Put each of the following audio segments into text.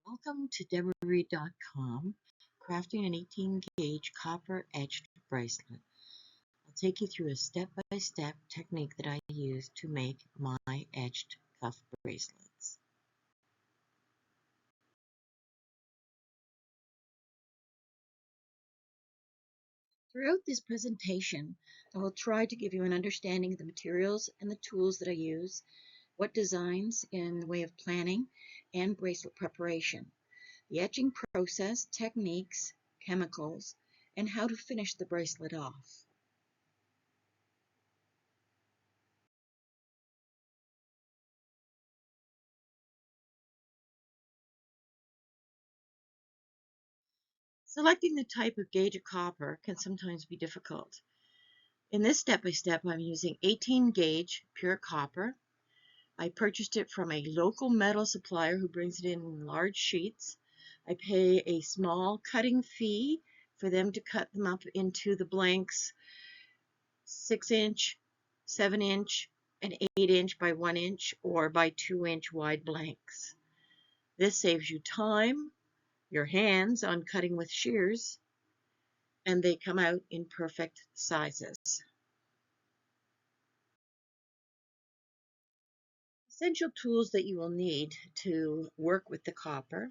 Welcome to DeborahReed.com, crafting an 18 gauge copper etched bracelet. I'll take you through a step-by-step technique that I use to make my etched cuff bracelets. Throughout this presentation, I will try to give you an understanding of the materials and the tools that I use, what designs in the way of planning, and bracelet preparation, the etching process, techniques, chemicals, and how to finish the bracelet off. Selecting the type of gauge of copper can sometimes be difficult. In this step-by-step, I'm using 18 gauge pure copper. I purchased it from a local metal supplier who brings it in large sheets. I pay a small cutting fee for them to cut them up into the blanks 6-inch, 7-inch, and 8-inch by 1-inch or by 2-inch wide blanks. This saves you time, your hands on cutting with shears, and they come out in perfect sizes. Essential tools that you will need to work with the copper,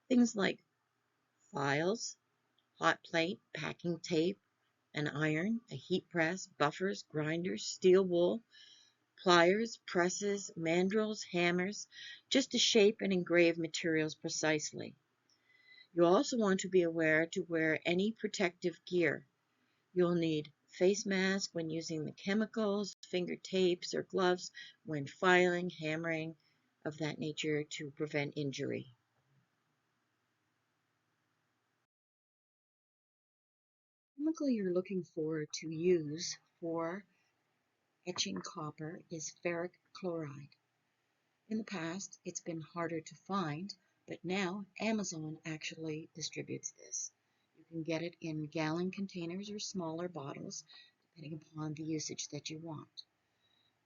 things like files, hot plate, packing tape, an iron, a heat press, buffers, grinders, steel wool, pliers, presses, mandrels, hammers, just to shape and engrave materials precisely. You also want to be aware to wear any protective gear. You'll need face mask when using the chemicals, finger tapes or gloves when filing, hammering, of that nature to prevent injury. The chemical you're looking for to use for etching copper is ferric chloride. In the past, it's been harder to find, but now Amazon actually distributes this. You can get it in gallon containers or smaller bottles, depending upon the usage that you want.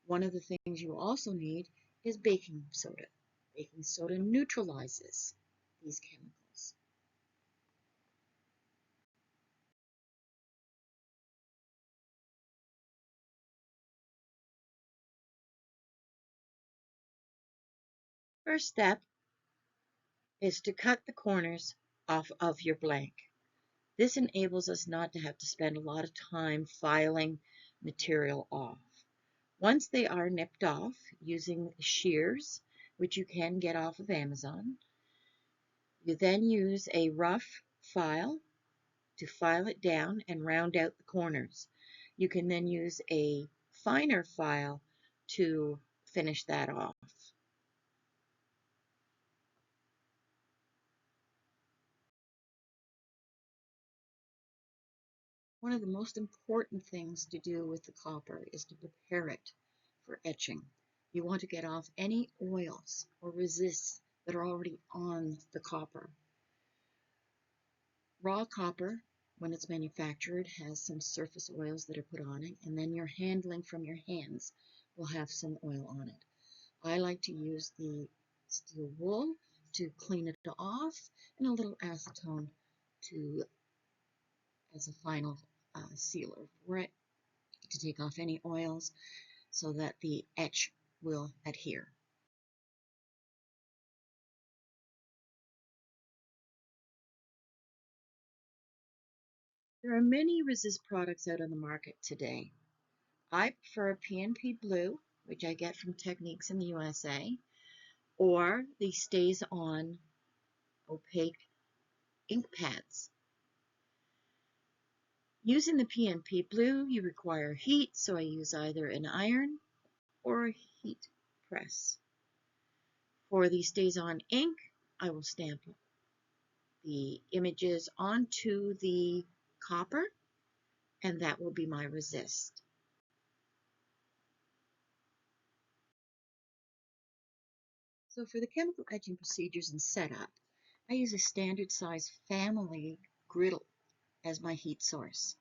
One of the things you also need is baking soda. Baking soda neutralizes these chemicals. First step is to cut the corners off of your blank. This enables us not to have to spend a lot of time filing material off. Once they are nipped off using shears, which you can get off of Amazon, you then use a rough file to file it down and round out the corners. You can then use a finer file to finish that off. One of the most important things to do with the copper is to prepare it for etching. You want to get off any oils or resists that are already on the copper. Raw copper, when it's manufactured, has some surface oils that are put on it, and then your handling from your hands will have some oil on it. I like to use the steel wool to clean it off, and a little acetone as a final sealer for it to take off any oils so that the etch will adhere. There are many resist products out on the market today. I prefer PNP Blue, which I get from Techniques in the USA, or the Stays On opaque ink pads. Using the PNP Blue, you require heat, so I use either an iron or a heat press. For the Stays On ink, I will stamp the images onto the copper, and that will be my resist. So for the chemical etching procedures and setup, I use a standard size family griddle as my heat source.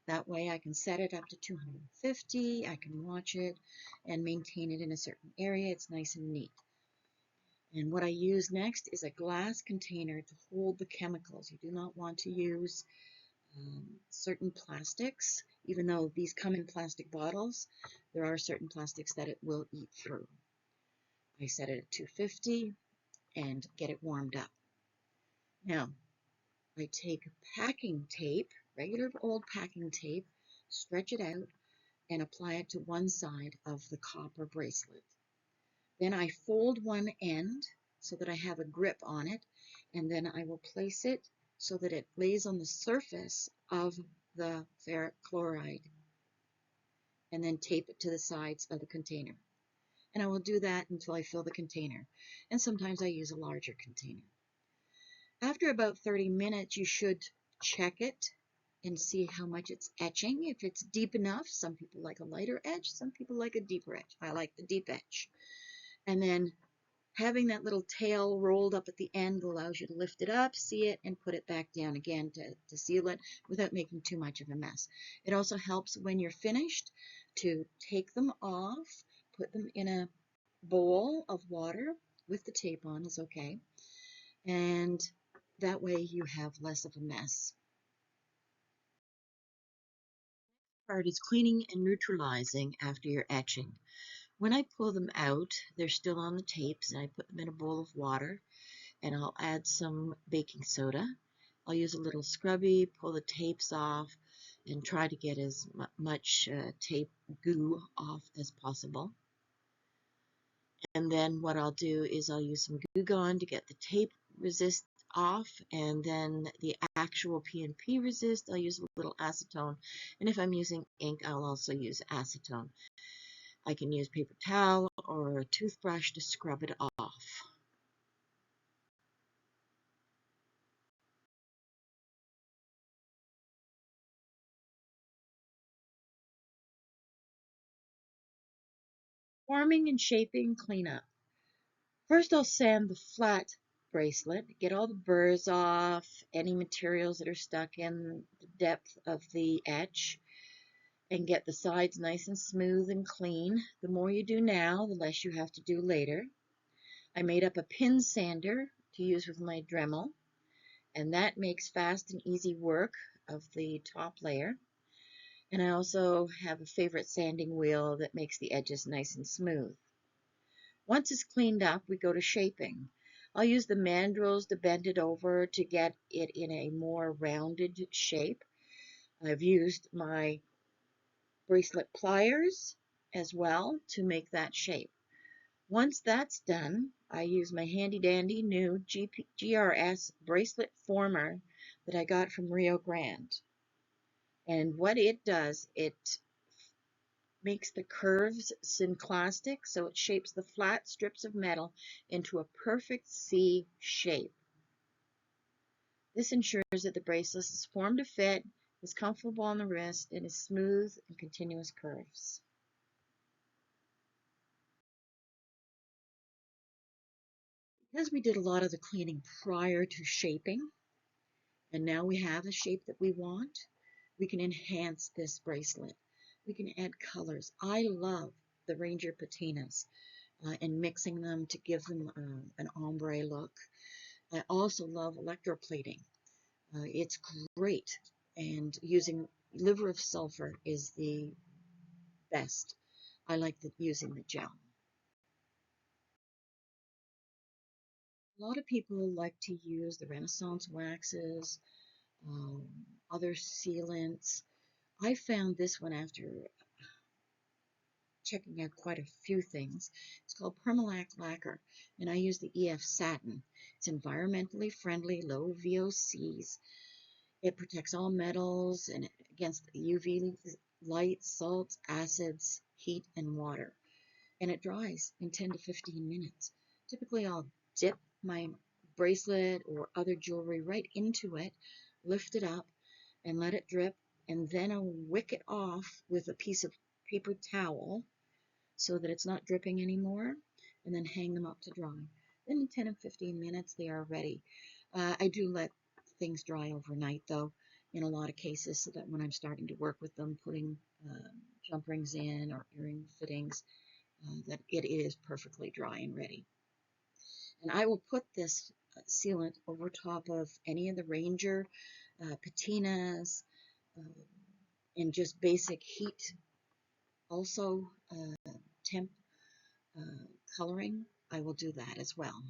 That way I can set it up to 250, I can watch it and maintain it in a certain area. It's nice and neat. And what I use next is a glass container to hold the chemicals. You do not want to use certain plastics. Even though these come in plastic bottles, there are certain plastics that it will eat through. I set it at 250 and get it warmed up. Now, I take packing tape, regular old packing tape, stretch it out, and apply it to one side of the copper bracelet. Then I fold one end so that I have a grip on it, and then I will place it so that it lays on the surface of the ferric chloride, and then tape it to the sides of the container. And I will do that until I fill the container, and sometimes I use a larger container. After about 30 minutes, you should check it and see how much it's etching. If it's deep enough, some people like a lighter etch, some people like a deeper etch. I like the deep etch. And then having that little tail rolled up at the end allows you to lift it up, see it, and put it back down again to seal it without making too much of a mess. It also helps when you're finished to take them off, put them in a bowl of water with the tape on is okay, and that way you have less of a mess. Part is cleaning and neutralizing after your etching. When I pull them out, they're still on the tapes, and I put them in a bowl of water, and I'll add some baking soda. I'll use a little scrubby, pull the tapes off, and try to get as much tape goo off as possible. And then what I'll do is I'll use some Goo Gone to get the tape resist off, and then the actual P&P resist, I'll use a little acetone. And if I'm using ink, I'll also use acetone. I can use paper towel or a toothbrush to scrub it off. Forming and shaping cleanup. First, I'll sand the flat bracelet, get all the burrs off, any materials that are stuck in the depth of the etch, and get the sides nice and smooth and clean. The more you do now, the less you have to do later. I made up a pin sander to use with my Dremel, and that makes fast and easy work of the top layer. And I also have a favorite sanding wheel that makes the edges nice and smooth. Once it's cleaned up, we go to shaping. I'll use the mandrels to bend it over to get it in a more rounded shape. I've used my bracelet pliers as well to make that shape. Once that's done, I use my handy dandy new GRS bracelet former that I got from Rio Grande. And what it does, it makes the curves synclastic, so it shapes the flat strips of metal into a perfect C shape. This ensures that the bracelet is formed to fit, is comfortable on the wrist, and is smooth and continuous curves. Because we did a lot of the cleaning prior to shaping, and now we have the shape that we want, we can enhance this bracelet. We can add colors. I love the Ranger patinas and mixing them to give them an ombre look. I also love electroplating. It's great, and using liver of sulfur is the best. I like using the gel. A lot of people like to use the Renaissance waxes, um, other sealants. I found this one after checking out quite a few things. It's called Permalac Lacquer, and I use the EF Satin. It's environmentally friendly, low VOCs. It protects all metals and against UV light, salts, acids, heat, and water. And it dries in 10 to 15 minutes. Typically, I'll dip my bracelet or other jewelry right into it, lift it up, and let it drip, and then I'll wick it off with a piece of paper towel so that it's not dripping anymore, and then hang them up to dry. Then in 10 and 15 minutes, they are ready. I do let things dry overnight, though, in a lot of cases, so that when I'm starting to work with them, putting jump rings in or earring fittings, that it is perfectly dry and ready. And I will put this sealant over top of any of the Ranger patinas and just basic heat, also temp coloring. I will do that as well.